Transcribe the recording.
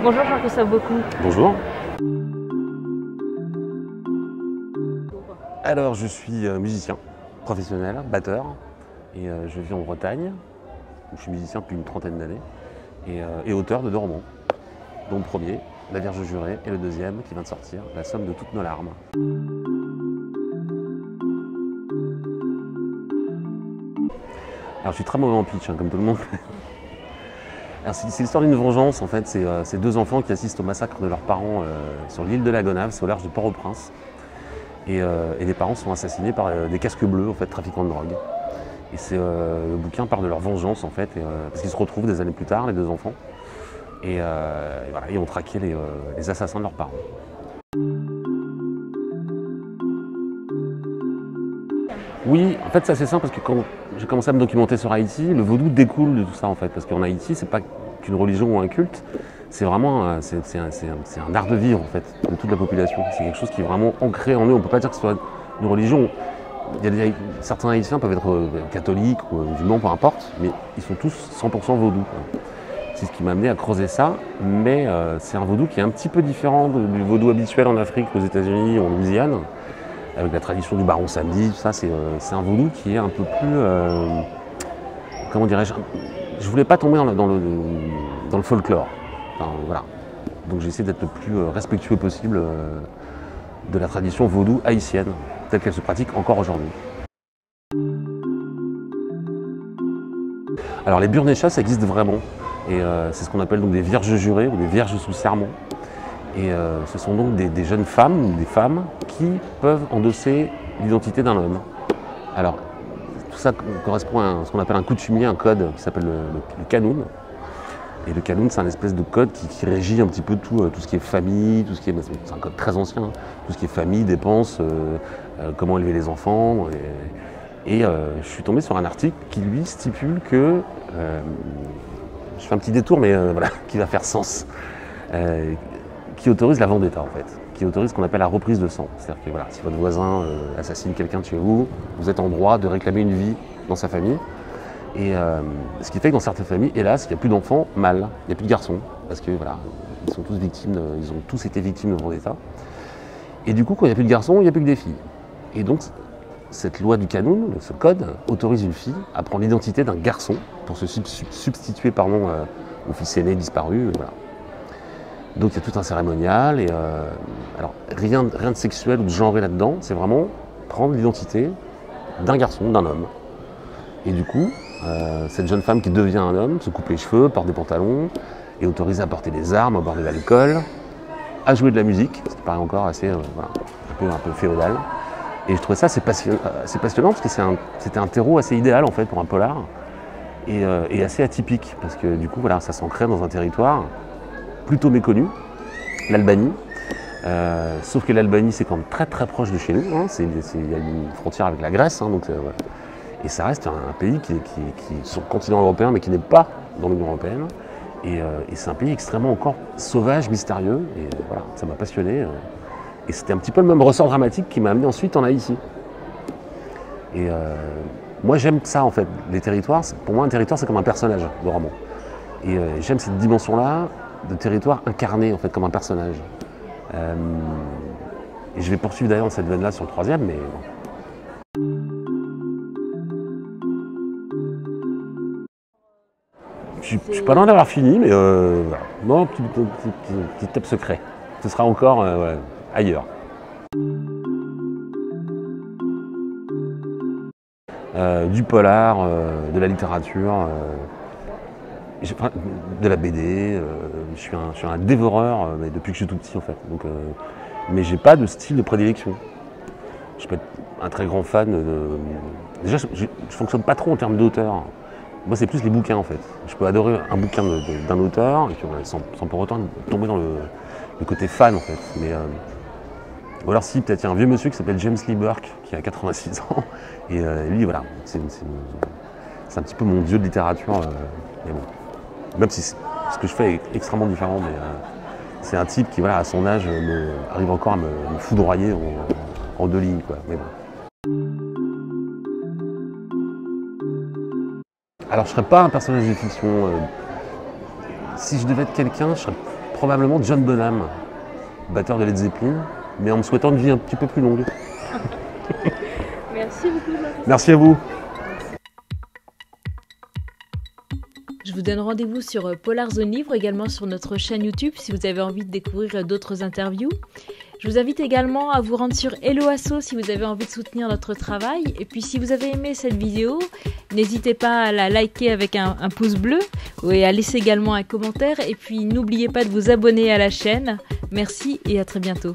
Bonjour Jean-Christophe Beaucou. Bonjour. Alors je suis musicien professionnel, batteur, et je vis en Bretagne, où je suis musicien depuis une trentaine d'années, et auteur de 2 romans, dont le premier, La Vierge jurée, et le deuxième, qui vient de sortir, La somme de toutes nos larmes. Alors je suis très mauvais en pitch, comme tout le monde. C'est l'histoire d'une vengeance, en fait. C'est 2 enfants qui assistent au massacre de leurs parents sur l'île de la Gonâve, c'est au large de Port-au-Prince. Et les parents sont assassinés par des casques bleus, en fait, trafiquants de drogue. Et le bouquin parle de leur vengeance, en fait, parce qu'ils se retrouvent des années plus tard, les 2 enfants, et voilà, ils ont traqué les assassins de leurs parents. Oui, en fait, c'est assez simple parce que quand j'ai commencé à me documenter sur Haïti, le vaudou découle de tout ça, en fait, parce qu'en Haïti, c'est pas qu'une religion ou un culte, c'est vraiment c'est un art de vivre, en fait, de toute la population. C'est quelque chose qui est vraiment ancré en eux. On ne peut pas dire que ce soit une religion. Certains Haïtiens peuvent être catholiques ou musulmans, peu importe, mais ils sont tous 100% vaudou. C'est ce qui m'a amené à creuser ça, mais c'est un vaudou qui est un petit peu différent du vaudou habituel en Afrique, aux États-Unis ou en Louisiane, avec la tradition du baron samedi, tout ça. C'est un vaudou qui est un peu plus, comment dirais-je, je voulais pas tomber dans le folklore. Enfin, voilà. Donc j'ai essayé d'être le plus respectueux possible de la tradition vaudou haïtienne, telle qu'elle se pratique encore aujourd'hui. Alors les Burnéchas, ça existe vraiment. Et c'est ce qu'on appelle donc des vierges jurées ou des vierges sous serment. Et ce sont donc des jeunes femmes ou des femmes qui peuvent endosser l'identité d'un homme. Alors tout ça correspond à ce qu'on appelle un coutumier, un code qui s'appelle le canoun. Et le canoun, c'est un espèce de code qui régit un petit peu tout ce qui est famille, tout ce qui est, c'est un code très ancien, tout ce qui est famille, dépenses, comment élever les enfants. Et je suis tombé sur un article qui lui stipule que, je fais un petit détour, mais voilà, qui va faire sens, qui autorise la vendetta, en fait, qui autorise ce qu'on appelle la reprise de sang. C'est-à-dire que voilà, si votre voisin assassine quelqu'un de chez vous, vous êtes en droit de réclamer une vie dans sa famille. Et ce qui fait que dans certaines familles, hélas, il n'y a plus d'enfants mâles, il n'y a plus de garçons, parce que voilà, ils sont tous victimes, ils ont tous été victimes de vendetta. Et du coup, quand il n'y a plus de garçons, il n'y a plus que des filles. Et donc, cette loi du canoun, ce code, autorise une fille à prendre l'identité d'un garçon pour se substituer au fils aîné disparu. Voilà. Donc il y a tout un cérémonial, et alors rien de sexuel ou de genré là-dedans, c'est vraiment prendre l'identité d'un garçon, d'un homme. Et du coup, cette jeune femme qui devient un homme se coupe les cheveux, porte des pantalons, est autorisée à porter des armes, à boire de l'alcool, à jouer de la musique, ce qui paraît encore assez voilà, un peu féodal. Et je trouvais ça assez passionnant parce que c'était un terreau assez idéal, en fait, pour un polar, et assez atypique, parce que du coup voilà, ça s'ancrait dans un territoire plutôt méconnu, l'Albanie. Sauf que l'Albanie, c'est quand même très très proche de chez nous, hein. Il y a une frontière avec la Grèce, hein, donc, voilà. Et ça reste un pays qui est sur le continent européen, mais qui n'est pas dans l'Union européenne. Et c'est un pays extrêmement encore sauvage, mystérieux, et voilà, ça m'a passionné. Et c'était un petit peu le même ressort dramatique qui m'a amené ensuite en Haïti. Et moi j'aime ça, en fait, les territoires. Pour moi, un territoire, c'est comme un personnage de roman. Et j'aime cette dimension-là de territoire incarné, en fait, comme un personnage. Et je vais poursuivre d'ailleurs dans cette veine-là sur le 3e, mais bon. Je suis pas loin d'avoir fini, mais voilà. Non, petit top secret. Ce sera encore ouais, ailleurs. Du polar, de la littérature, de la BD. Je suis un dévoreur, mais depuis que je suis tout petit, en fait. Donc, mais j'ai pas de style de prédilection. Je peux être un très grand fan de... Déjà, je fonctionne pas trop en termes d'auteur. Moi, c'est plus les bouquins, en fait. Je peux adorer un bouquin d'un auteur, et puis, sans pour autant tomber dans le côté fan, en fait. Mais, ou alors si, peut-être il y a un vieux monsieur qui s'appelle James Lee Burke, qui a 86 ans, et lui, voilà, c'est un petit peu mon dieu de littérature. Mais bon. Même si ce que je fais est extrêmement différent, mais c'est un type qui, voilà, à son âge, arrive encore à me foudroyer en 2 lignes, quoi. Mais bon. Alors je ne serais pas un personnage de fiction. Si je devais être quelqu'un, je serais probablement John Bonham, batteur de Led Zeppelin, mais en me souhaitant une vie un petit peu plus longue. Merci beaucoup, Jean-Christophe. Merci à vous. Je vous donne rendez-vous sur Polar Zone Livre, également sur notre chaîne YouTube si vous avez envie de découvrir d'autres interviews. Je vous invite également à vous rendre sur Hello Asso si vous avez envie de soutenir notre travail. Et puis si vous avez aimé cette vidéo, n'hésitez pas à la liker avec un pouce bleu et à laisser également un commentaire. Et puis n'oubliez pas de vous abonner à la chaîne. Merci et à très bientôt.